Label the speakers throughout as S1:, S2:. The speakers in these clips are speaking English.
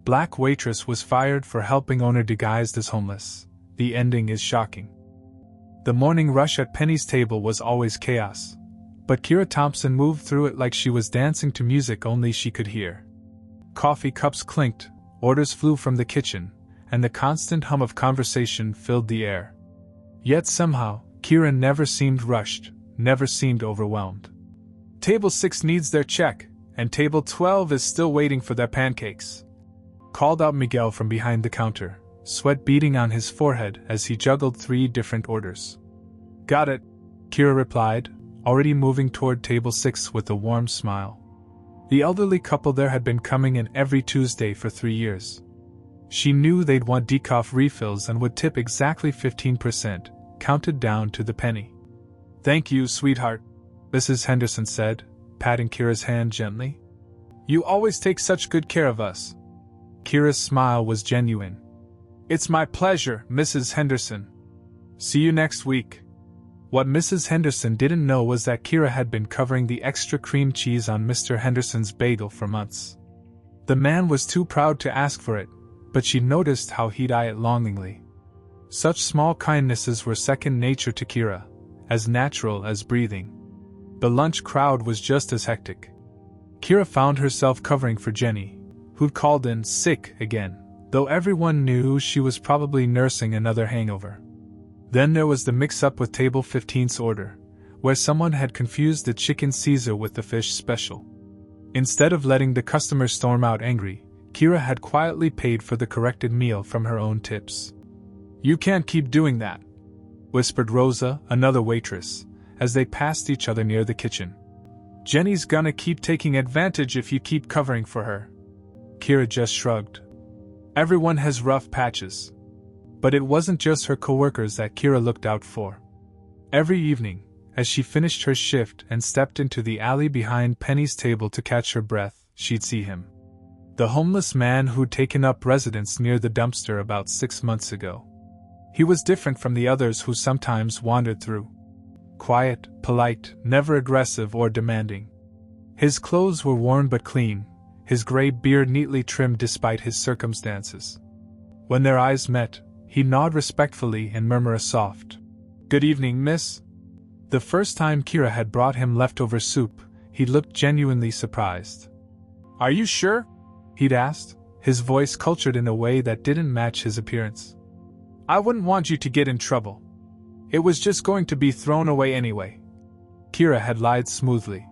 S1: Black Waitress was fired for helping owner disguised as homeless. The ending is shocking. The morning rush at Penny's table was always chaos, but Kira Thompson moved through it like she was dancing to music only she could hear. Coffee cups clinked, orders flew from the kitchen, and the constant hum of conversation filled the air. Yet somehow, Kira never seemed rushed, never seemed overwhelmed. Table 6 needs their check, and Table 12 is still waiting for their pancakes, called out Miguel from behind the counter, sweat beading on his forehead as he juggled 3 different orders. Got it, Kira replied, already moving toward Table 6 with a warm smile. The elderly couple there had been coming in every Tuesday for 3 years. She knew they'd want decaf refills and would tip exactly 15%, counted down to the penny. Thank you, sweetheart, Mrs. Henderson said, patting Kira's hand gently. You always take such good care of us. Kira's smile was genuine. It's my pleasure, Mrs. Henderson. See you next week. What Mrs. Henderson didn't know was that Kira had been covering the extra cream cheese on Mr. Henderson's bagel for months. The man was too proud to ask for it, but she noticed how he'd eye it longingly. Such small kindnesses were second nature to Kira, as natural as breathing. The lunch crowd was just as hectic. Kira found herself covering for Jenny, who'd called in sick again, though everyone knew she was probably nursing another hangover. Then there was the mix-up with Table 15's order, where someone had confused the chicken Caesar with the fish special. Instead of letting the customer storm out angry, Kira had quietly paid for the corrected meal from her own tips. You can't keep doing that, whispered Rosa, another waitress, as they passed each other near the kitchen. Jenny's gonna keep taking advantage if you keep covering for her. Kira just shrugged. Everyone has rough patches. But it wasn't just her coworkers that Kira looked out for. Every evening, as she finished her shift and stepped into the alley behind Penny's table to catch her breath, she'd see him. The homeless man who'd taken up residence near the dumpster about 6 months ago. He was different from the others who sometimes wandered through. Quiet, polite, never aggressive or demanding. His clothes were worn but clean, his gray beard neatly trimmed despite his circumstances. When their eyes met, he'd nod respectfully and murmur a soft, "Good evening, miss." The first time Kira had brought him leftover soup, he looked genuinely surprised. "Are you sure?" he'd asked, his voice cultured in a way that didn't match his appearance. "I wouldn't want you to get in trouble. It was just going to be thrown away anyway." Kira had lied smoothly.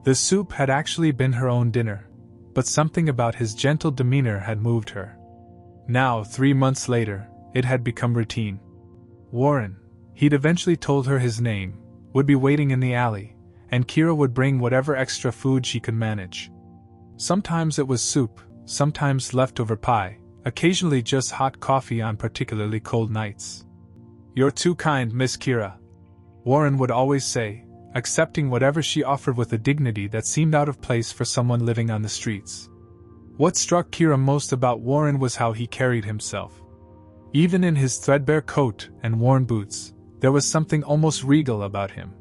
S1: The soup had actually been her own dinner, but something about his gentle demeanor had moved her. Now, 3 months later, it had become routine. Warren, he'd eventually told her his name, would be waiting in the alley, and Kira would bring whatever extra food she could manage. Sometimes it was soup, sometimes leftover pie, occasionally just hot coffee on particularly cold nights. "You're too kind, Miss Kira," Warren would always say, accepting whatever she offered with a dignity that seemed out of place for someone living on the streets. What struck Kira most about Warren was how he carried himself. Even in his threadbare coat and worn boots, there was something almost regal about him.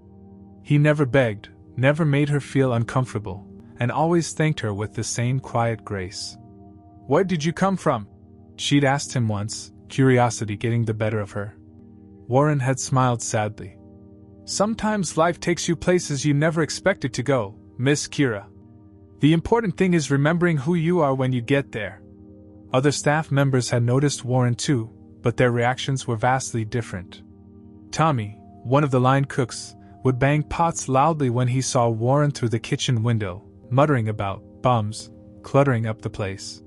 S1: He never begged, never made her feel uncomfortable, and always thanked her with the same quiet grace. "Where did you come from?" she'd asked him once, curiosity getting the better of her. Warren had smiled sadly. "Sometimes life takes you places you never expected to go, Miss Kira. The important thing is remembering who you are when you get there." Other staff members had noticed Warren too, but their reactions were vastly different. Tommy, one of the line cooks, would bang pots loudly when he saw Warren through the kitchen window, muttering about bums cluttering up the place.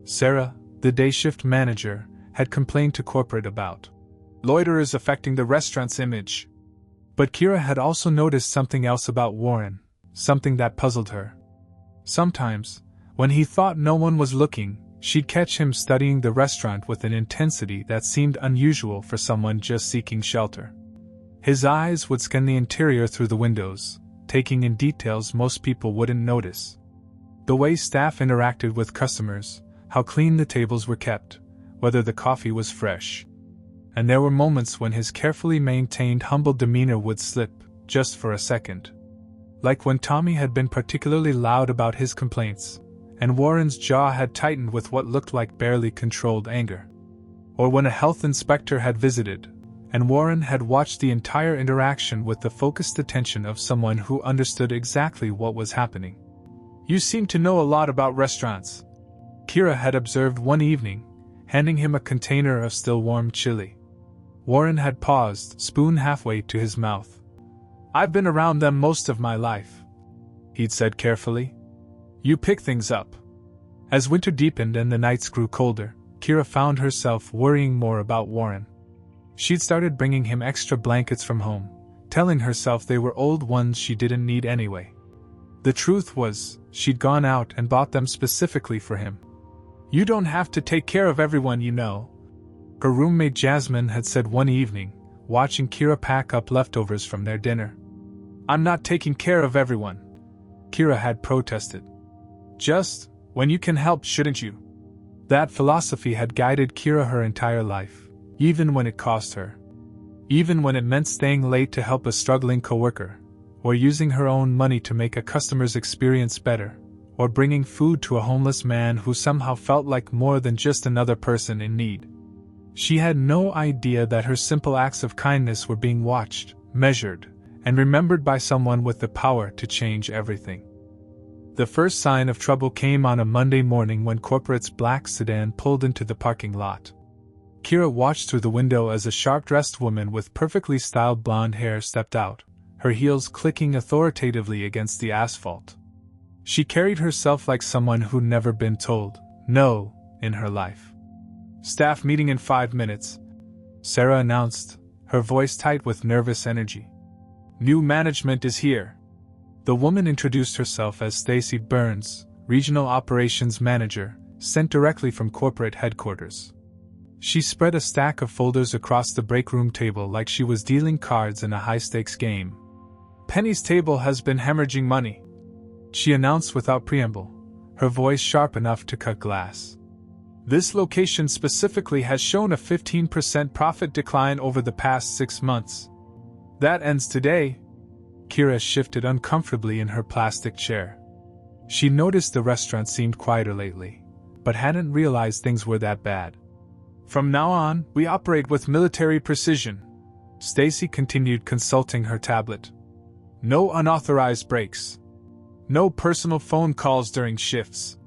S1: Sarah, the day shift manager, had complained to corporate about loiterers affecting the restaurant's image. But Kira had also noticed something else about Warren, something that puzzled her. Sometimes, when he thought no one was looking, she'd catch him studying the restaurant with an intensity that seemed unusual for someone just seeking shelter. His eyes would scan the interior through the windows, taking in details most people wouldn't notice. The way staff interacted with customers, how clean the tables were kept, whether the coffee was fresh. And there were moments when his carefully maintained humble demeanor would slip, just for a second. Like when Tommy had been particularly loud about his complaints, and Warren's jaw had tightened with what looked like barely controlled anger. Or when a health inspector had visited, and Warren had watched the entire interaction with the focused attention of someone who understood exactly what was happening. "You seem to know a lot about restaurants," Kira had observed one evening, handing him a container of still warm chili. Warren had paused, spoon halfway to his mouth. "I've been around them most of my life," he'd said carefully. "You pick things up." As winter deepened and the nights grew colder, Kira found herself worrying more about Warren. She'd started bringing him extra blankets from home, telling herself they were old ones she didn't need anyway. The truth was, she'd gone out and bought them specifically for him. "You don't have to take care of everyone, you know," her roommate Jasmine had said one evening, watching Kira pack up leftovers from their dinner. "I'm not taking care of everyone," Kira had protested. "Just, when you can help, shouldn't you?" That philosophy had guided Kira her entire life, even when it cost her. Even when it meant staying late to help a struggling coworker, or using her own money to make a customer's experience better, or bringing food to a homeless man who somehow felt like more than just another person in need. She had no idea that her simple acts of kindness were being watched, measured, and remembered by someone with the power to change everything. The first sign of trouble came on a Monday morning when Corporate's black sedan pulled into the parking lot. Kira watched through the window as a sharp-dressed woman with perfectly styled blonde hair stepped out, her heels clicking authoritatively against the asphalt. She carried herself like someone who'd never been told no in her life. "Staff meeting in 5 minutes," Sarah announced, her voice tight with nervous energy. "New management is here." The woman introduced herself as Stacy Burns, Regional Operations Manager, sent directly from corporate headquarters. She spread a stack of folders across the break room table like she was dealing cards in a high-stakes game. "Penny's table has been hemorrhaging money," she announced without preamble, her voice sharp enough to cut glass. "This location specifically has shown a 15% profit decline over the past 6 months. That ends today." Kira shifted uncomfortably in her plastic chair. She noticed the restaurant seemed quieter lately, but hadn't realized things were that bad. "From now on, we operate with military precision," Stacy continued, consulting her tablet. "No unauthorized breaks. No personal phone calls during shifts.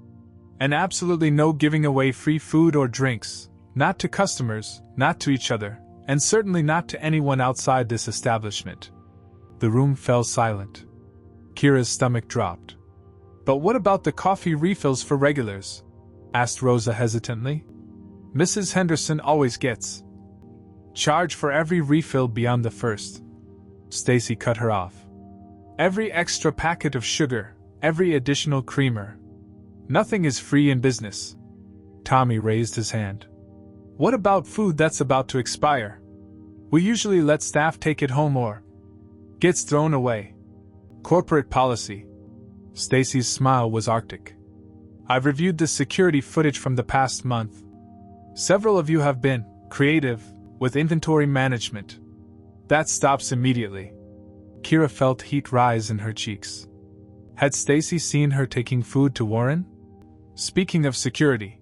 S1: And absolutely no giving away free food or drinks, not to customers, not to each other, and certainly not to anyone outside this establishment." The room fell silent. Kira's stomach dropped. "But what about the coffee refills for regulars?" asked Rosa hesitantly. "Mrs. Henderson always gets charged for every refill beyond the first." Stacy cut her off. "Every extra packet of sugar, every additional creamer. Nothing is free in business." Tommy raised his hand. "What about food that's about to expire? We usually let staff take it home or gets thrown away. Corporate policy." Stacy's smile was arctic. "I've reviewed the security footage from the past month. Several of you have been creative with inventory management. That stops immediately." Kira felt heat rise in her cheeks. Had Stacy seen her taking food to Warren? "Speaking of security,"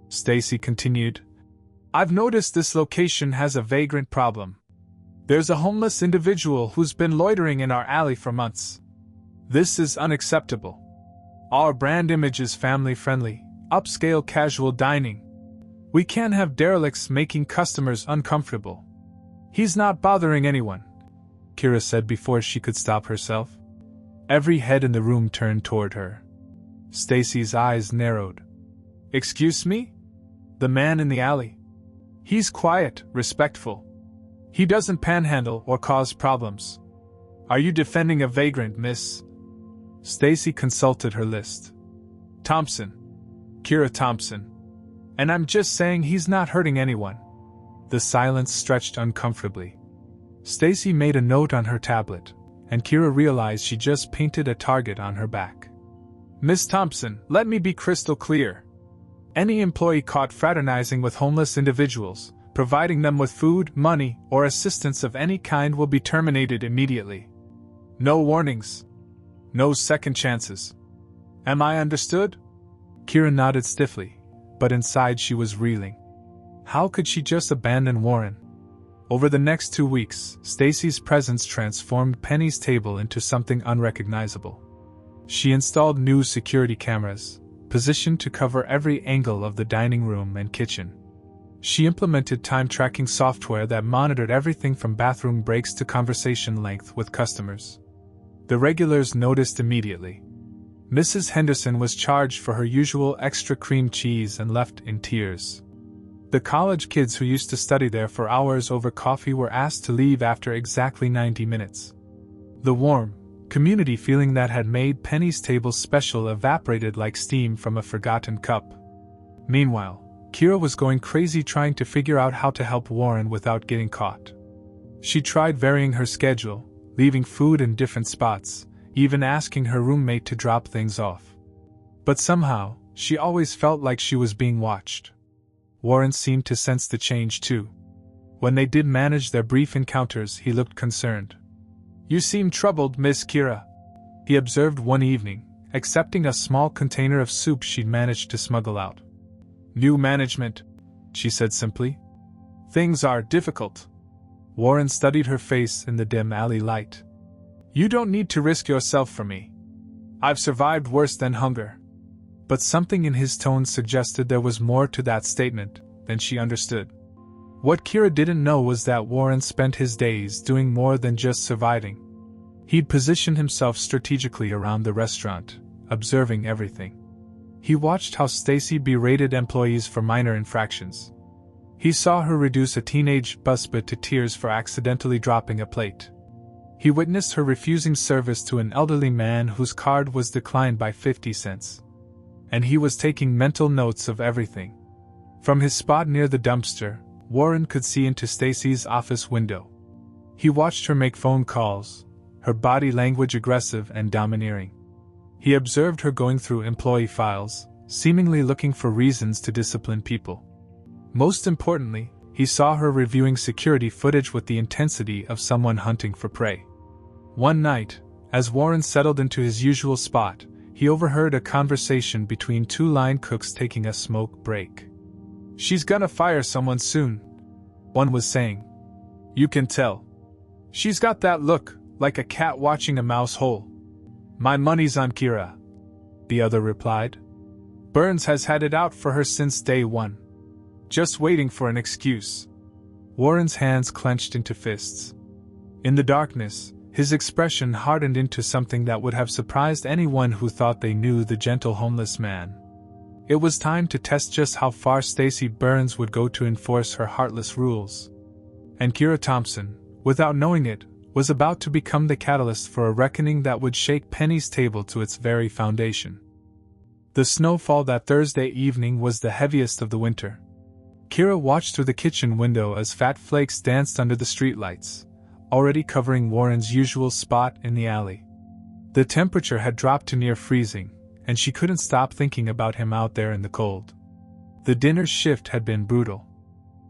S1: Stacy continued, "I've noticed this location has a vagrant problem. There's a homeless individual who's been loitering in our alley for months. This is unacceptable. Our brand image is family-friendly, upscale casual dining. We can't have derelicts making customers uncomfortable." "He's not bothering anyone," Kira said before she could stop herself. Every head in the room turned toward her. Stacy's eyes narrowed. "Excuse me? The man in the alley? He's quiet, respectful. He doesn't panhandle or cause problems. Are you defending a vagrant, miss?" Stacy consulted her list. "Thompson. Kira Thompson. And I'm just saying he's not hurting anyone." The silence stretched uncomfortably. Stacy made a note on her tablet, and Kira realized she just painted a target on her back. "Miss Thompson, let me be crystal clear. Any employee caught fraternizing with homeless individuals, providing them with food, money, or assistance of any kind will be terminated immediately. No warnings. No second chances. Am I understood?" Kira nodded stiffly, but inside she was reeling. How could she just abandon Warren? Over the next 2 weeks, Stacy's presence transformed Penny's table into something unrecognizable. She installed new security cameras, positioned to cover every angle of the dining room and kitchen. She implemented time-tracking software that monitored everything from bathroom breaks to conversation length with customers. The regulars noticed immediately. Mrs. Henderson was charged for her usual extra cream cheese and left in tears. The college kids who used to study there for hours over coffee were asked to leave after exactly 90 minutes. The warm, community feeling that had made Penny's table special evaporated like steam from a forgotten cup. Meanwhile, Kira was going crazy trying to figure out how to help Warren without getting caught. She tried varying her schedule, leaving food in different spots, even asking her roommate to drop things off. But somehow, she always felt like she was being watched. Warren seemed to sense the change too. When they did manage their brief encounters, he looked concerned. "You seem troubled, Miss Kira," he observed one evening, accepting a small container of soup she'd managed to smuggle out. "New management," she said simply. "Things are difficult." Warren studied her face in the dim alley light. "You don't need to risk yourself for me. I've survived worse than hunger." But something in his tone suggested there was more to that statement than she understood. What Kira didn't know was that Warren spent his days doing more than just surviving. He'd positioned himself strategically around the restaurant, observing everything. He watched how Stacy berated employees for minor infractions. He saw her reduce a teenage busboy to tears for accidentally dropping a plate. He witnessed her refusing service to an elderly man whose card was declined by 50 cents. And he was taking mental notes of everything. From his spot near the dumpster, Warren could see into Stacy's office window. He watched her make phone calls, her body language aggressive and domineering. He observed her going through employee files, seemingly looking for reasons to discipline people. Most importantly, he saw her reviewing security footage with the intensity of someone hunting for prey. One night, as Warren settled into his usual spot, he overheard a conversation between two line cooks taking a smoke break. "She's gonna fire someone soon," one was saying. "You can tell. She's got that look, like a cat watching a mouse hole." "My money's on Kira," the other replied. "Burns has had it out for her since day one. Just waiting for an excuse." Warren's hands clenched into fists. In the darkness, his expression hardened into something that would have surprised anyone who thought they knew the gentle homeless man. It was time to test just how far Stacy Burns would go to enforce her heartless rules. And Kira Thompson, without knowing it, was about to become the catalyst for a reckoning that would shake Penny's table to its very foundation. The snowfall that Thursday evening was the heaviest of the winter. Kira watched through the kitchen window as fat flakes danced under the streetlights, already covering Warren's usual spot in the alley. The temperature had dropped to near freezing, and she couldn't stop thinking about him out there in the cold. The dinner shift had been brutal.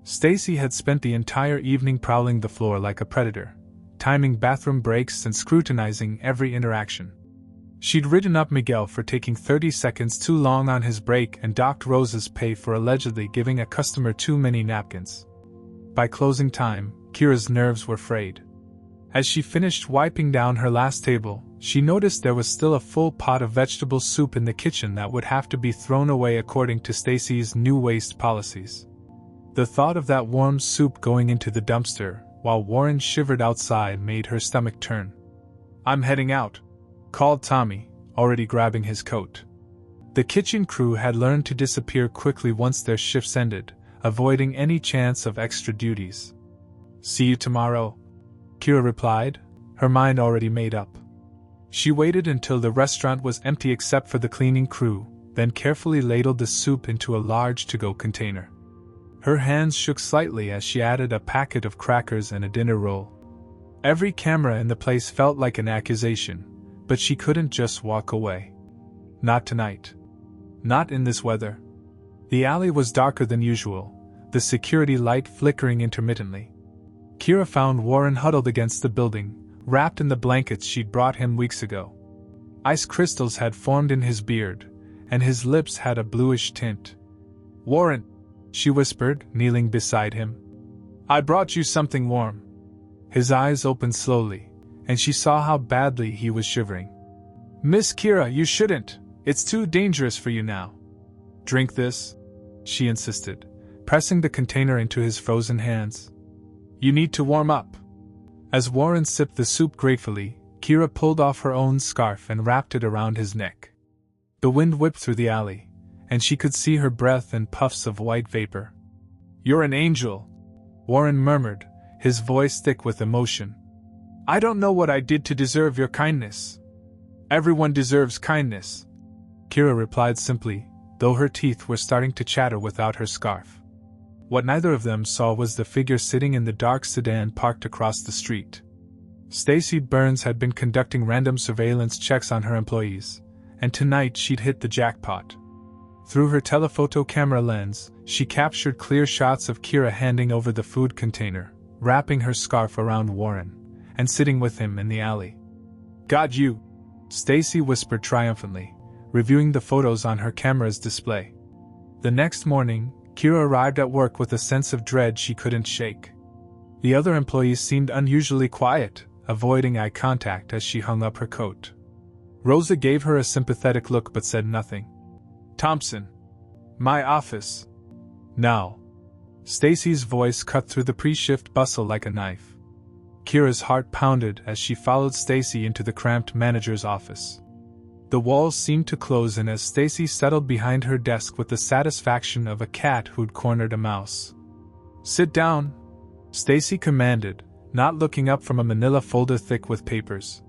S1: Stacy had spent the entire evening prowling the floor like a predator, timing bathroom breaks and scrutinizing every interaction. She'd written up Miguel for taking 30 seconds too long on his break and docked Rose's pay for allegedly giving a customer too many napkins. By closing time, Kira's nerves were frayed. As she finished wiping down her last table, she noticed there was still a full pot of vegetable soup in the kitchen that would have to be thrown away according to Stacy's new waste policies. The thought of that warm soup going into the dumpster, while Warren shivered outside, made her stomach turn. "I'm heading out," called Tommy, already grabbing his coat. The kitchen crew had learned to disappear quickly once their shifts ended, avoiding any chance of extra duties. "See you tomorrow," Kira replied, her mind already made up. She waited until the restaurant was empty except for the cleaning crew, then carefully ladled the soup into a large to-go container. Her hands shook slightly as she added a packet of crackers and a dinner roll. Every camera in the place felt like an accusation, but she couldn't just walk away. Not tonight. Not in this weather. The alley was darker than usual, the security light flickering intermittently. Kira found Warren huddled against the building, wrapped in the blankets she'd brought him weeks ago. Ice crystals had formed in his beard, and his lips had a bluish tint. "Warren," she whispered, kneeling beside him. "I brought you something warm." His eyes opened slowly, and she saw how badly he was shivering. "Miss Kira, you shouldn't. It's too dangerous for you now." "Drink this," she insisted, pressing the container into his frozen hands. "You need to warm up." As Warren sipped the soup gratefully, Kira pulled off her own scarf and wrapped it around his neck. The wind whipped through the alley, and she could see her breath in puffs of white vapor. "You're an angel," Warren murmured, his voice thick with emotion. "I don't know what I did to deserve your kindness." "Everyone deserves kindness," Kira replied simply, though her teeth were starting to chatter without her scarf. What neither of them saw was the figure sitting in the dark sedan parked across the street. Stacy Burns had been conducting random surveillance checks on her employees, and tonight she'd hit the jackpot. Through her telephoto camera lens, she captured clear shots of Kira handing over the food container, wrapping her scarf around Warren, and sitting with him in the alley. "Got you," Stacy whispered triumphantly, reviewing the photos on her camera's display. The next morning, Kira arrived at work with a sense of dread she couldn't shake. The other employees seemed unusually quiet, avoiding eye contact as she hung up her coat. Rosa gave her a sympathetic look but said nothing. "Thompson. My office. Now." Stacy's voice cut through the pre-shift bustle like a knife. Kira's heart pounded as she followed Stacy into the cramped manager's office. The walls seemed to close in as Stacy settled behind her desk with the satisfaction of a cat who'd cornered a mouse. "Sit down," Stacy commanded, not looking up from a manila folder thick with papers.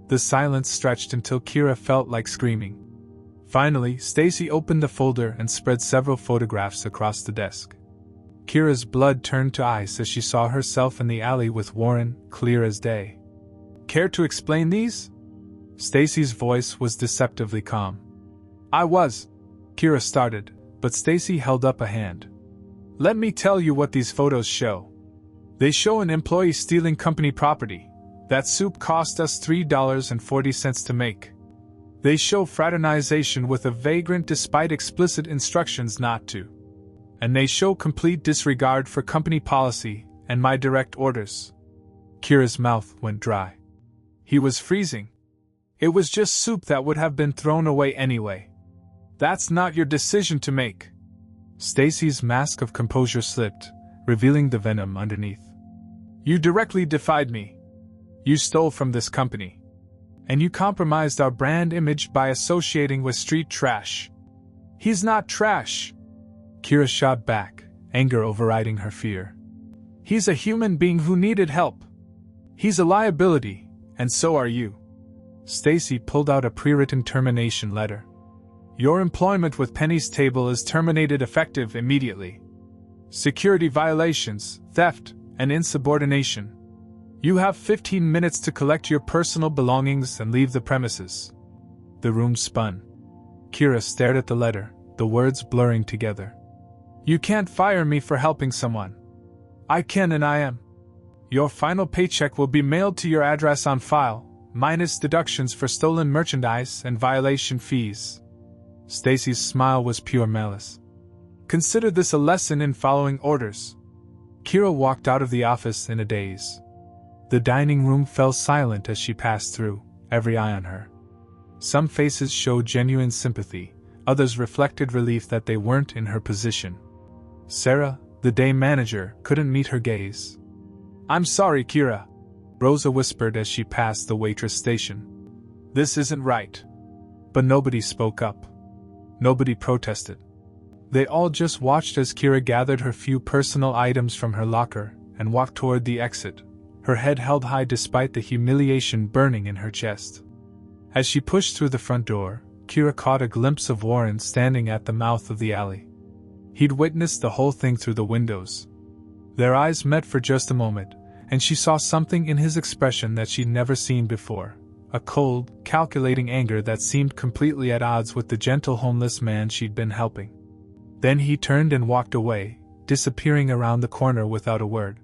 S1: The silence stretched until Kira felt like screaming. Finally, Stacy opened the folder and spread several photographs across the desk. Kira's blood turned to ice as she saw herself in the alley with Warren, clear as day. "Care to explain these?" Stacy's voice was deceptively calm. Kira started, but Stacy held up a hand. "Let me tell you what these photos show. They show an employee stealing company property. That soup cost us $3.40 to make. They show fraternization with a vagrant despite explicit instructions not to. And they show complete disregard for company policy and my direct orders." Kira's mouth went dry. He was freezing. It was just soup that would have been thrown away anyway. "That's not your decision to make." Stacy's mask of composure slipped, revealing the venom underneath. "You directly defied me. You stole from this company. And you compromised our brand image by associating with street trash." "He's not trash," Kira shot back, anger overriding her fear. "He's a human being who needed help. He's a liability, and so are you." Stacy pulled out a pre-written termination letter. "Your employment with Penny's Table is terminated effective immediately. Security violations, theft, and insubordination. You have 15 minutes to collect your personal belongings and leave the premises." The room spun. Kira stared at the letter, the words blurring together. "You can't fire me for helping someone. I can and I am. Your final paycheck will be mailed to your address on file, minus deductions for stolen merchandise and violation fees." Stacy's smile was pure malice. "Consider this a lesson in following orders." Kira walked out of the office in a daze. The dining room fell silent as she passed through, every eye on her. Some faces showed genuine sympathy, others reflected relief that they weren't in her position. Sarah, the day manager, couldn't meet her gaze. "I'm sorry, Kira," Rosa whispered as she passed the Waitress station. "This isn't right." But nobody spoke up. Nobody protested. They all just watched as Kira gathered her few personal items from her locker and walked toward the exit, her head held high despite the humiliation burning in her chest. As she pushed through the front door, Kira caught a glimpse of Warren standing at the mouth of the alley. He'd witnessed the whole thing through the windows. Their eyes met for just a moment, and she saw something in his expression that she'd never seen before, a cold, calculating anger that seemed completely at odds with the gentle homeless man she'd been helping. Then he turned and walked away, disappearing around the corner without a word.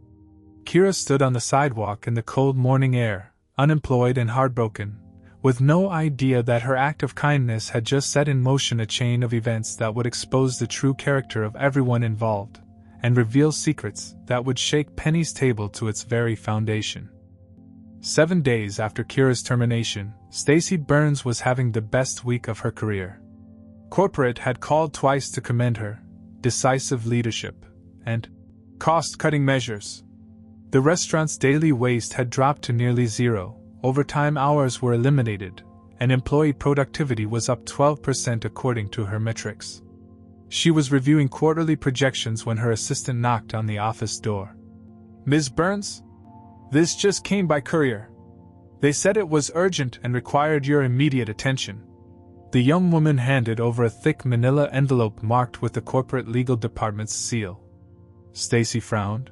S1: Kira stood on the sidewalk in the cold morning air, unemployed and heartbroken, with no idea that her act of kindness had just set in motion a chain of events that would expose the true character of everyone involved, and reveal secrets that would shake Penny's table to its very foundation. 7 days after Kira's termination, Stacy Burns was having the best week of her career. Corporate had called twice to commend her decisive leadership and cost-cutting measures. The restaurant's daily waste had dropped to nearly zero, overtime hours were eliminated, and employee productivity was up 12% according to her metrics. She was reviewing quarterly projections when her assistant knocked on the office door. "Ms. Burns? This just came by courier. They said it was urgent and required your immediate attention." The young woman handed over a thick manila envelope marked with the corporate legal department's seal. Stacy frowned.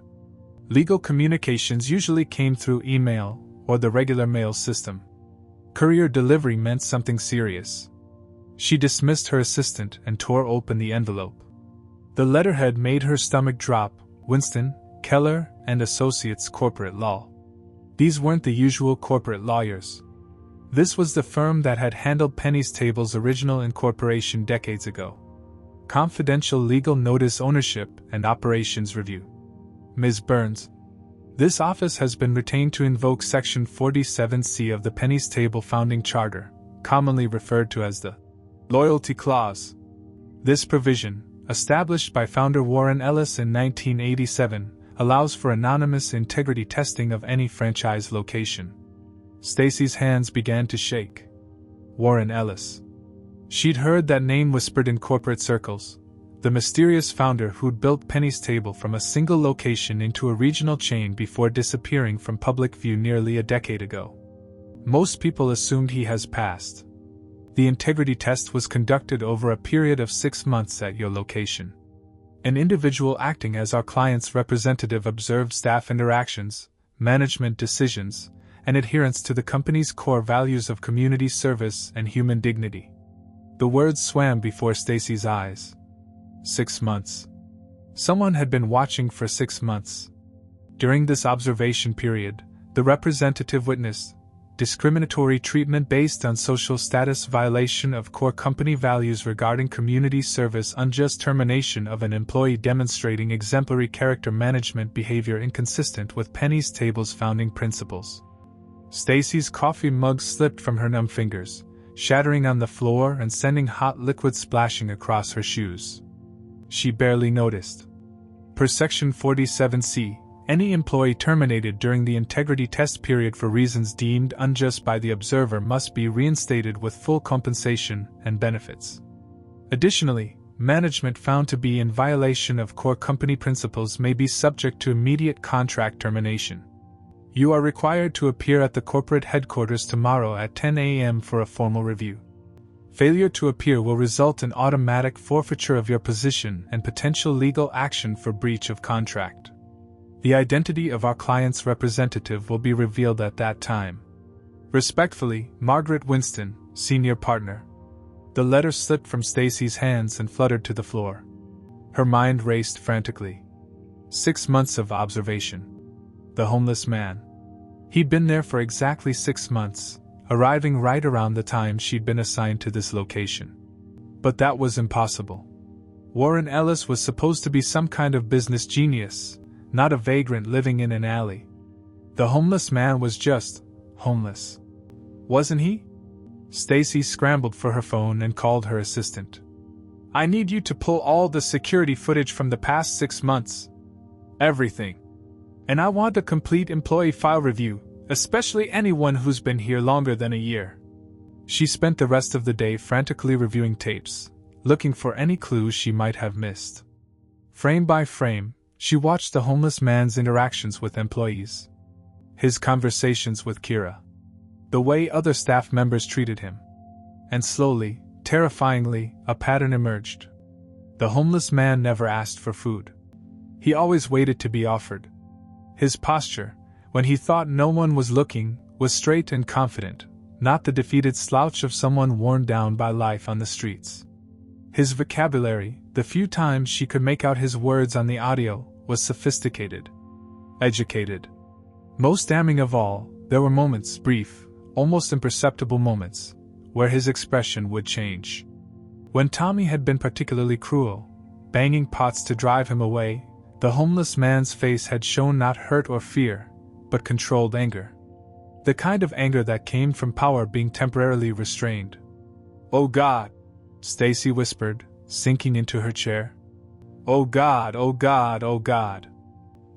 S1: Legal communications usually came through email or the regular mail system. Courier delivery meant something serious. She dismissed her assistant and tore open the envelope. The letterhead made her stomach drop: Winston, Keller and Associates Corporate Law. These weren't the usual corporate lawyers. This was the firm that had handled Penny's Table's original incorporation decades ago. Confidential legal notice ownership and operations review. "Ms. Burns, this office has been retained to invoke Section 47C of the Penny's Table Founding Charter, commonly referred to as the Loyalty Clause. This provision, established by founder Warren Ellis in 1987, allows for anonymous integrity testing of any franchise location." Stacy's hands began to shake. Warren Ellis. She'd heard that name whispered in corporate circles, the mysterious founder who'd built Penny's Table from a single location into a regional chain before disappearing from public view nearly a decade ago. Most people assumed he has passed. The integrity test was conducted over a period of 6 months at your location. An individual acting as our client's representative observed staff interactions, management decisions, and adherence to the company's core values of community service and human dignity. The words swam before Stacy's eyes. 6 months. Someone had been watching for 6 months. During this observation period, the representative witnessed discriminatory treatment based on social status, violation of core company values regarding community service, unjust termination of an employee demonstrating exemplary character management behavior inconsistent with Penny's Table's founding principles. Stacy's coffee mug slipped from her numb fingers, shattering on the floor and sending hot liquid splashing across her shoes. She barely noticed. Per Section 47C, any employee terminated during the integrity test period for reasons deemed unjust by the observer must be reinstated with full compensation and benefits. Additionally, management found to be in violation of core company principles may be subject to immediate contract termination. You are required to appear at the corporate headquarters tomorrow at 10 a.m. for a formal review. Failure to appear will result in automatic forfeiture of your position and potential legal action for breach of contract. The identity of our client's representative will be revealed at that time. Respectfully, Margaret Winston, Senior Partner. The letter slipped from Stacy's hands and fluttered to the floor. Her mind raced frantically. 6 months of observation. The homeless man. He'd been there for exactly 6 months, arriving right around the time she'd been assigned to this location. But that was impossible. Warren Ellis was supposed to be some kind of business genius, not a vagrant living in an alley. The homeless man was just homeless. Wasn't he? Stacy scrambled for her phone and called her assistant. "I need you to pull all the security footage from the past 6 months. Everything. And I want a complete employee file review, especially anyone who's been here longer than a year." She spent the rest of the day frantically reviewing tapes, looking for any clues she might have missed. Frame by frame, she watched the homeless man's interactions with employees. His conversations with Kira. The way other staff members treated him. And slowly, terrifyingly, a pattern emerged. The homeless man never asked for food. He always waited to be offered. His posture, when he thought no one was looking, was straight and confident, not the defeated slouch of someone worn down by life on the streets. His vocabulary, the few times she could make out his words on the audio, was sophisticated. Educated. Most damning of all, there were moments, brief, almost imperceptible moments, where his expression would change. When Tommy had been particularly cruel, banging pots to drive him away, the homeless man's face had shown not hurt or fear, but controlled anger. The kind of anger that came from power being temporarily restrained. "Oh God," Stacy whispered, sinking into her chair. "Oh God, oh God, oh God."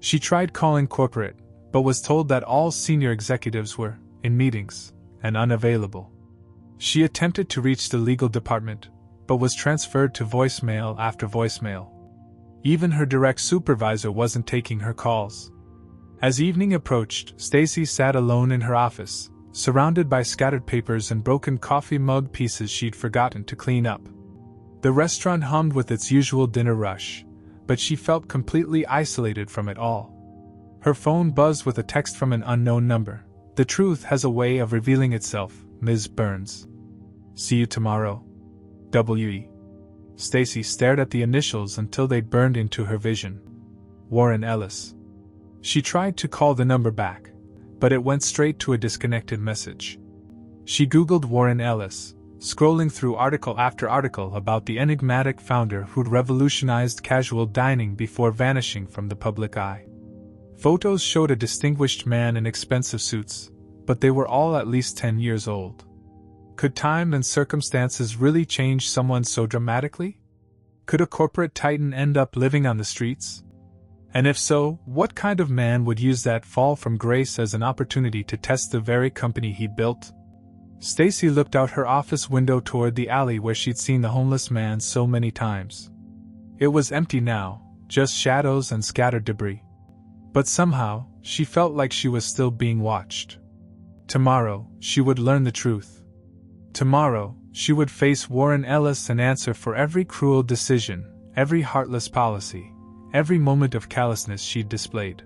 S1: She tried calling corporate, but was told that all senior executives were in meetings and unavailable. She attempted to reach the legal department, but was transferred to voicemail after voicemail. Even her direct supervisor wasn't taking her calls. As evening approached, Stacy sat alone in her office, surrounded by scattered papers and broken coffee mug pieces she'd forgotten to clean up. The restaurant hummed with its usual dinner rush, but she felt completely isolated from it all. Her phone buzzed with a text from an unknown number. "The truth has a way of revealing itself, Ms. Burns. See you tomorrow. W.E." Stacy stared at the initials until they burned into her vision. Warren Ellis. She tried to call the number back, but it went straight to a disconnected message. She Googled Warren Ellis, scrolling through article after article about the enigmatic founder who'd revolutionized casual dining before vanishing from the public eye. Photos showed a distinguished man in expensive suits, but they were all at least 10 years old. Could time and circumstances really change someone so dramatically? Could a corporate titan end up living on the streets? And if so, what kind of man would use that fall from grace as an opportunity to test the very company he built? Stacy looked out her office window toward the alley where she'd seen the homeless man so many times. It was empty now, just shadows and scattered debris. But somehow, she felt like she was still being watched. Tomorrow, she would learn the truth. Tomorrow, she would face Warren Ellis and answer for every cruel decision, every heartless policy, every moment of callousness she'd displayed.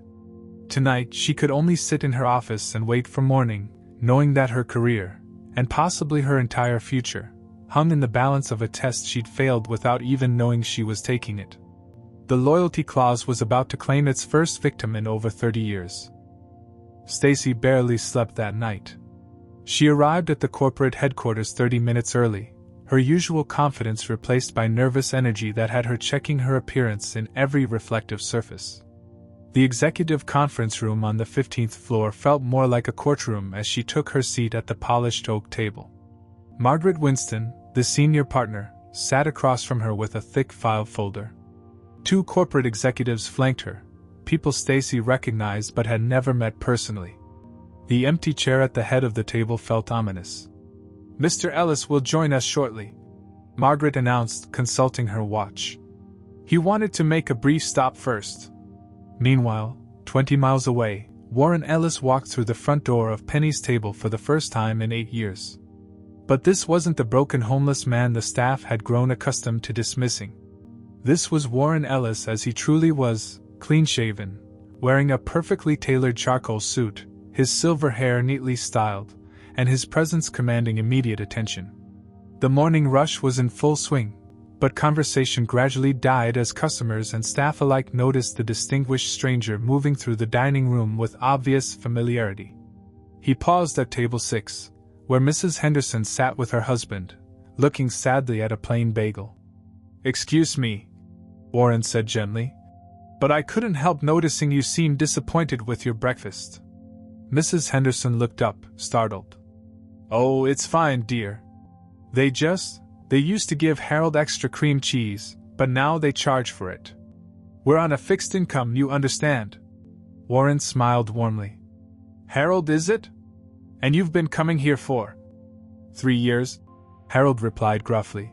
S1: Tonight, she could only sit in her office and wait for morning, knowing that her career, and possibly her entire future, hung in the balance of a test she'd failed without even knowing she was taking it. The loyalty clause was about to claim its first victim in over 30 years. Stacy barely slept that night. She arrived at the corporate headquarters 30 minutes early, her usual confidence replaced by nervous energy that had her checking her appearance in every reflective surface. The executive conference room on the 15th floor felt more like a courtroom as she took her seat at the polished oak table. Margaret Winston, the senior partner, sat across from her with a thick file folder. Two corporate executives flanked her, people Stacy recognized but had never met personally. The empty chair at the head of the table felt ominous. "Mr. Ellis will join us shortly," Margaret announced, consulting her watch. "He wanted to make a brief stop first." Meanwhile, 20 miles away, Warren Ellis walked through the front door of Penny's table for the first time in 8 years. But this wasn't the broken homeless man the staff had grown accustomed to dismissing. This was Warren Ellis as he truly was, clean-shaven, wearing a perfectly tailored charcoal suit, his silver hair neatly styled, and his presence commanding immediate attention. The morning rush was in full swing, but conversation gradually died as customers and staff alike noticed the distinguished stranger moving through the dining room with obvious familiarity. He paused at table 6, where Mrs. Henderson sat with her husband, looking sadly at a plain bagel. "Excuse me," Warren said gently, "but I couldn't help noticing you seemed disappointed with your breakfast." Mrs. Henderson looked up, startled. "Oh, it's fine, dear. They used to give Harold extra cream cheese, but now they charge for it. We're on a fixed income, you understand." Warren smiled warmly. "Harold, is it? And you've been coming here for 3 years?" Harold replied gruffly.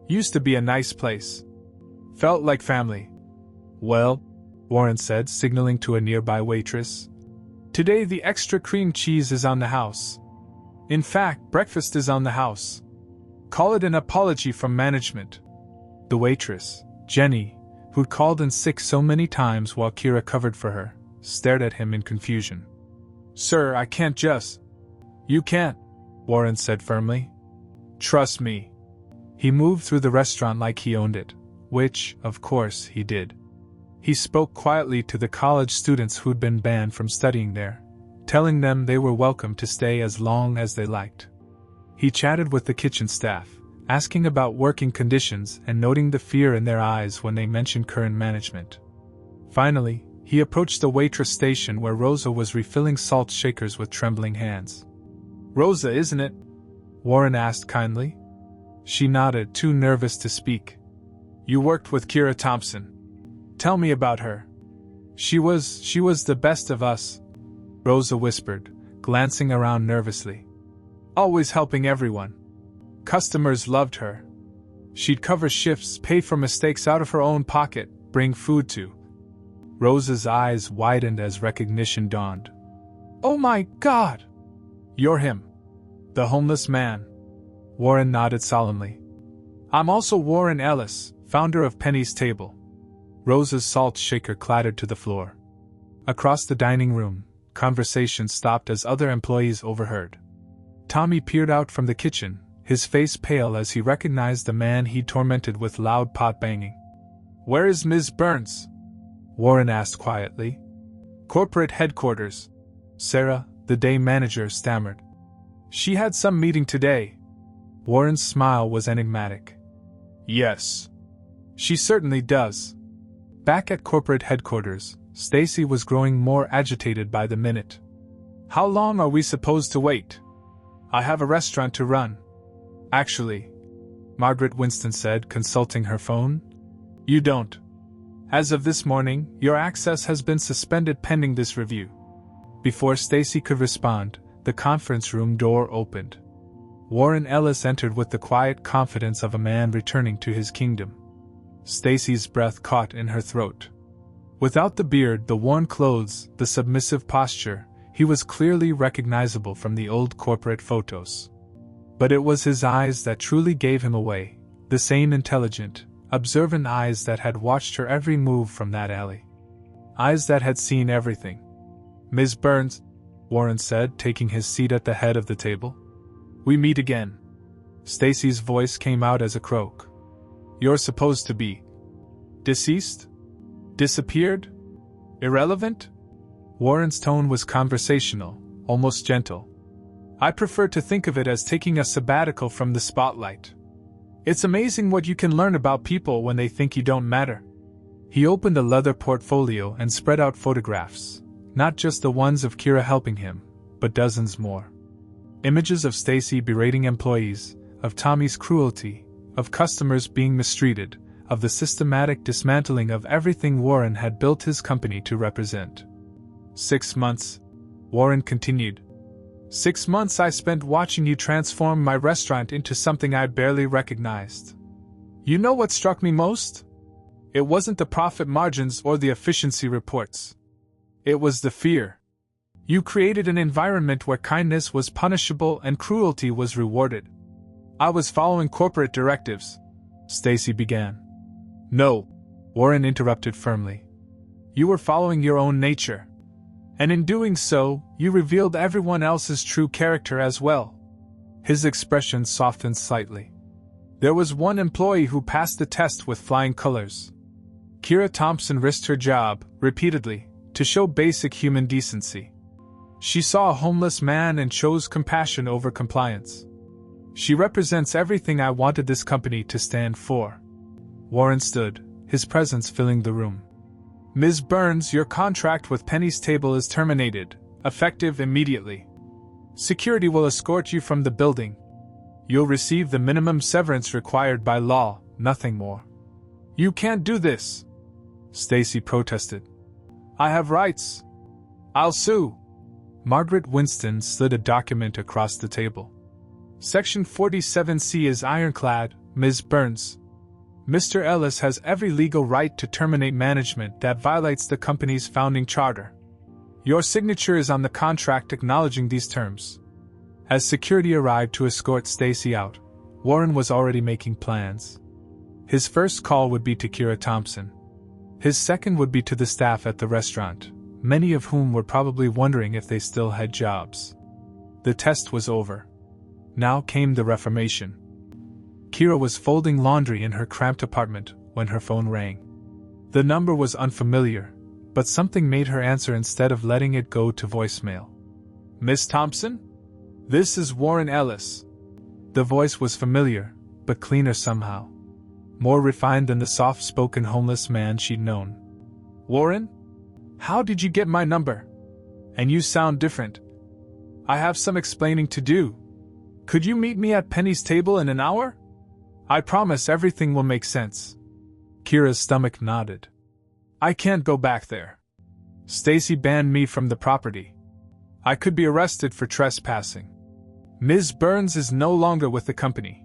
S1: "Used to be a nice place. Felt like family." "Well," Warren said, signaling to a nearby waitress, "today the extra cream cheese is on the house. In fact, breakfast is on the house. Call it an apology from management." The waitress, Jenny, who'd called in sick so many times while Kira covered for her, stared at him in confusion. "Sir, I can't just—" "You can't," Warren said firmly. "Trust me." He moved through the restaurant like he owned it, which, of course, he did. He spoke quietly to the college students who'd been banned from studying there, telling them they were welcome to stay as long as they liked. He chatted with the kitchen staff, asking about working conditions and noting the fear in their eyes when they mentioned current management. Finally, he approached the Waitress station where Rosa was refilling salt shakers with trembling hands. "Rosa, isn't it?" Warren asked kindly. She nodded, too nervous to speak. "You worked with Kira Thompson. Tell me about her." She was the best of us," Rosa whispered, glancing around nervously. "Always helping everyone. Customers loved her. She'd cover shifts, pay for mistakes out of her own pocket, bring food to." Rosa's eyes widened as recognition dawned. "Oh my God! You're him. The homeless man." Warren nodded solemnly. "I'm also Warren Ellis, founder of Penny's Table." Rosa's salt shaker clattered to the floor. Across the dining room, conversation stopped as other employees overheard. Tommy peered out from the kitchen, his face pale as he recognized the man he'd tormented with loud pot banging. "Where is Ms. Burns?" Warren asked quietly. "Corporate headquarters," Sarah, the day manager, stammered. "She had some meeting today." Warren's smile was enigmatic. "Yes. She certainly does." Back at corporate headquarters, Stacy was growing more agitated by the minute. "How long are we supposed to wait? I have a restaurant to run." "Actually," Margaret Winston said, consulting her phone, "you don't. As of this morning, your access has been suspended pending this review." Before Stacy could respond, the conference room door opened. Warren Ellis entered with the quiet confidence of a man returning to his kingdom. Stacy's breath caught in her throat. Without the beard, the worn clothes, the submissive posture, he was clearly recognizable from the old corporate photos. But it was his eyes that truly gave him away, the same intelligent, observant eyes that had watched her every move from that alley. Eyes that had seen everything. "Ms. Burns," Warren said, taking his seat at the head of the table. "We meet again." Stacy's voice came out as a croak. "You're supposed to be deceased? Disappeared? Irrelevant?" Warren's tone was conversational, almost gentle. "I prefer to think of it as taking a sabbatical from the spotlight. It's amazing what you can learn about people when they think you don't matter." He opened a leather portfolio and spread out photographs, not just the ones of Kira helping him, but dozens more. Images of Stacy berating employees, of Tommy's cruelty, of customers being mistreated, of the systematic dismantling of everything Warren had built his company to represent. 6 months, Warren continued. 6 months I spent watching you transform my restaurant into something I barely recognized. You know what struck me most? It wasn't the profit margins or the efficiency reports. It was the fear. You created an environment where kindness was punishable and cruelty was rewarded. I was following corporate directives, Stacy began. No, Warren interrupted firmly. You were following your own nature. And in doing so, you revealed everyone else's true character as well. His expression softened slightly. There was one employee who passed the test with flying colors. Kira Thompson risked her job, repeatedly, to show basic human decency. She saw a homeless man and chose compassion over compliance. She represents everything I wanted this company to stand for. Warren stood, his presence filling the room. Ms. Burns, your contract with Penny's Table is terminated, effective immediately. Security will escort you from the building. You'll receive the minimum severance required by law, nothing more. You can't do this, Stacy protested. I have rights. I'll sue. Margaret Winston slid a document across the table. Section 47C is ironclad, Ms. Burns. Mr. Ellis has every legal right to terminate management that violates the company's founding charter. Your signature is on the contract acknowledging these terms. As security arrived to escort Stacy out, Warren was already making plans. His first call would be to Kira Thompson. His second would be to the staff at the restaurant, many of whom were probably wondering if they still had jobs. The test was over. Now came the reformation. Kira was folding laundry in her cramped apartment when her phone rang. The number was unfamiliar, but something made her answer instead of letting it go to voicemail. Miss Thompson? This is Warren Ellis. The voice was familiar, but cleaner somehow. More refined than the soft-spoken homeless man she'd known. Warren? How did you get my number? And you sound different. I have some explaining to do. Could you meet me at Penny's table in an hour? I promise everything will make sense. Kira's stomach nodded. I can't go back there. Stacy banned me from the property. I could be arrested for trespassing. Ms. Burns is no longer with the company.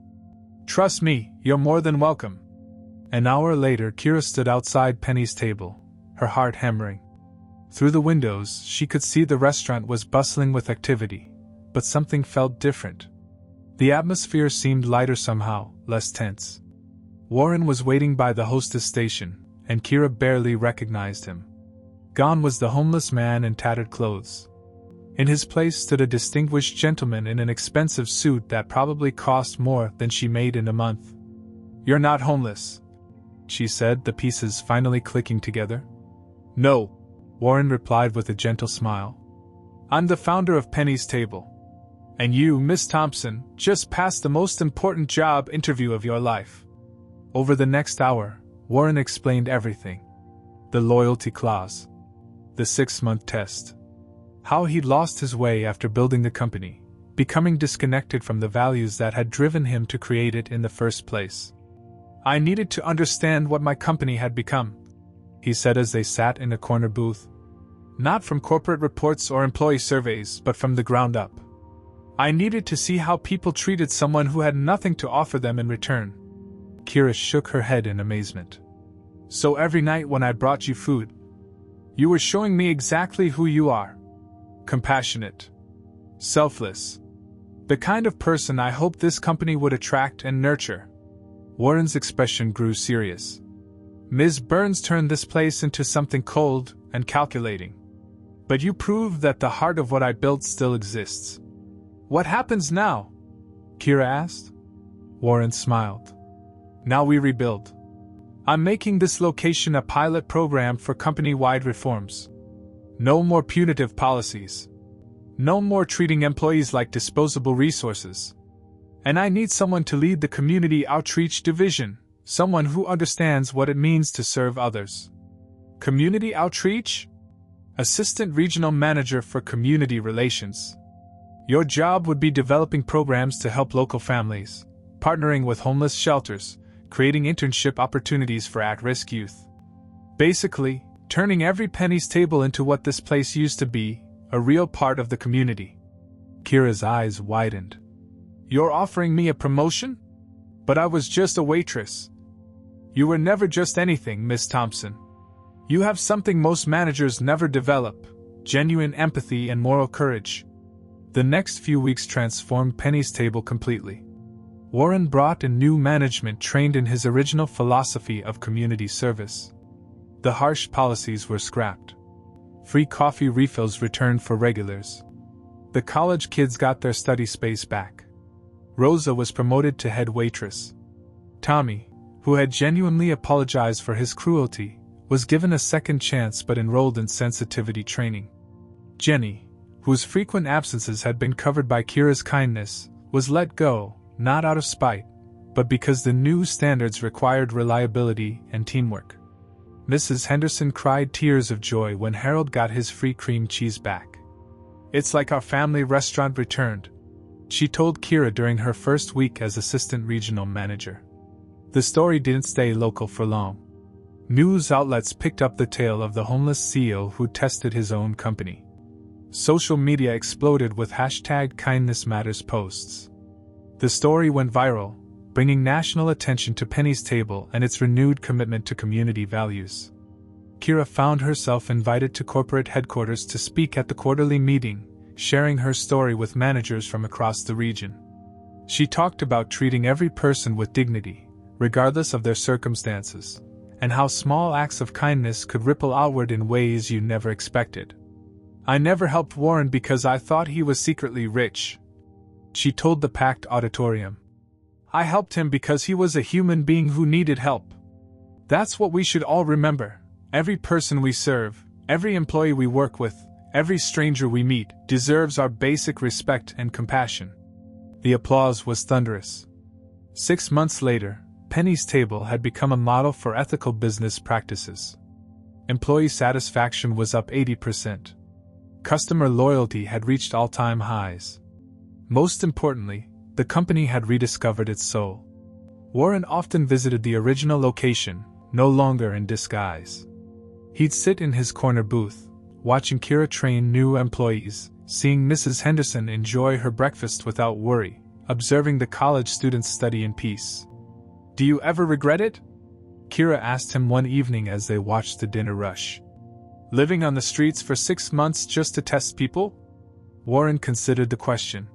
S1: Trust me, you're more than welcome. An hour later, Kira stood outside Penny's table, her heart hammering. Through the windows, she could see the restaurant was bustling with activity, but something felt different. The atmosphere seemed lighter somehow, less tense. Warren was waiting by the hostess station, and Kira barely recognized him. Gone was the homeless man in tattered clothes. In his place stood a distinguished gentleman in an expensive suit that probably cost more than she made in a month. You're not homeless, she said, the pieces finally clicking together. No, Warren replied with a gentle smile. I'm the founder of Penny's Table. And you, Miss Thompson, just passed the most important job interview of your life. Over the next hour, Warren explained everything. The loyalty clause. The 6-month test. How he'd lost his way after building the company, becoming disconnected from the values that had driven him to create it in the first place. I needed to understand what my company had become, he said as they sat in a corner booth. Not from corporate reports or employee surveys, but from the ground up. I needed to see how people treated someone who had nothing to offer them in return. Kira shook her head in amazement. So every night when I brought you food, you were showing me exactly who you are. Compassionate. Selfless. The kind of person I hoped this company would attract and nurture. Warren's expression grew serious. Ms. Burns turned this place into something cold and calculating. But you proved that the heart of what I built still exists. What happens now? Kira asked. Warren smiled. Now we rebuild. I'm making this location a pilot program for company-wide reforms. No more punitive policies. No more treating employees like disposable resources. And I need someone to lead the community outreach division, someone who understands what it means to serve others. Community outreach? Assistant Regional Manager for Community Relations. Your job would be developing programs to help local families, partnering with homeless shelters, creating internship opportunities for at-risk youth. Basically, turning every Penny's Table into what this place used to be, a real part of the community. Kira's eyes widened. You're offering me a promotion? But I was just a waitress. You were never just anything, Miss Thompson. You have something most managers never develop, genuine empathy and moral courage. The next few weeks transformed Penny's Table completely. Warren brought in new management trained in his original philosophy of community service. The harsh policies were scrapped. Free coffee refills returned for regulars. The college kids got their study space back. Rosa was promoted to head waitress. Tommy, who had genuinely apologized for his cruelty, was given a second chance but enrolled in sensitivity training. Jenny, whose frequent absences had been covered by Kira's kindness, was let go, not out of spite, but because the new standards required reliability and teamwork. Mrs. Henderson cried tears of joy when Harold got his free cream cheese back. It's like our family restaurant returned, she told Kira during her first week as assistant regional manager. The story didn't stay local for long. News outlets picked up the tale of the homeless CEO who tested his own company. Social media exploded with #KindnessMatters posts. The story went viral, bringing national attention to Penny's Table and its renewed commitment to community values. Kira found herself invited to corporate headquarters to speak at the quarterly meeting, sharing her story with managers from across the region. She talked about treating every person with dignity, regardless of their circumstances, and how small acts of kindness could ripple outward in ways you never expected. I never helped Warren because I thought he was secretly rich, she told the packed auditorium. I helped him because he was a human being who needed help. That's what we should all remember. Every person we serve, every employee we work with, Every stranger we meet deserves our basic respect and compassion." The applause was thunderous. 6 months later, Penny's table had become a model for ethical business practices. Employee satisfaction was up 80%. Customer loyalty had reached all-time highs. Most importantly, the company had rediscovered its soul. Warren often visited the original location, no longer in disguise. He'd sit in his corner booth, watching Kira train new employees, seeing Mrs. Henderson enjoy her breakfast without worry, observing the college students study in peace. "Do you ever regret it?" Kira asked him one evening as they watched the dinner rush. "Living on the streets for 6 months just to test people?" Warren considered the question.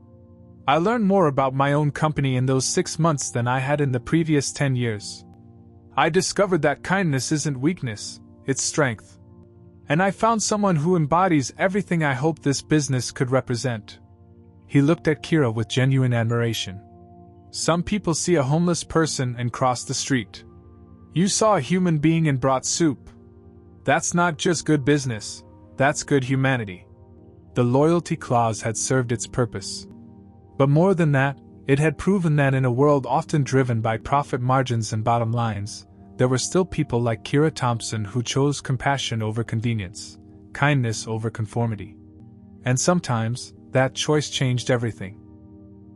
S1: "I learned more about my own company in those 6 months than I had in the previous 10 years. I discovered that kindness isn't weakness, it's strength. And I found someone who embodies everything I hoped this business could represent." He looked at Kira with genuine admiration. "Some people see a homeless person and cross the street. You saw a human being and brought soup. That's not just good business, that's good humanity." The loyalty clause had served its purpose. But more than that, it had proven that in a world often driven by profit margins and bottom lines, there were still people like Kira Thompson who chose compassion over convenience, kindness over conformity. And sometimes, that choice changed everything.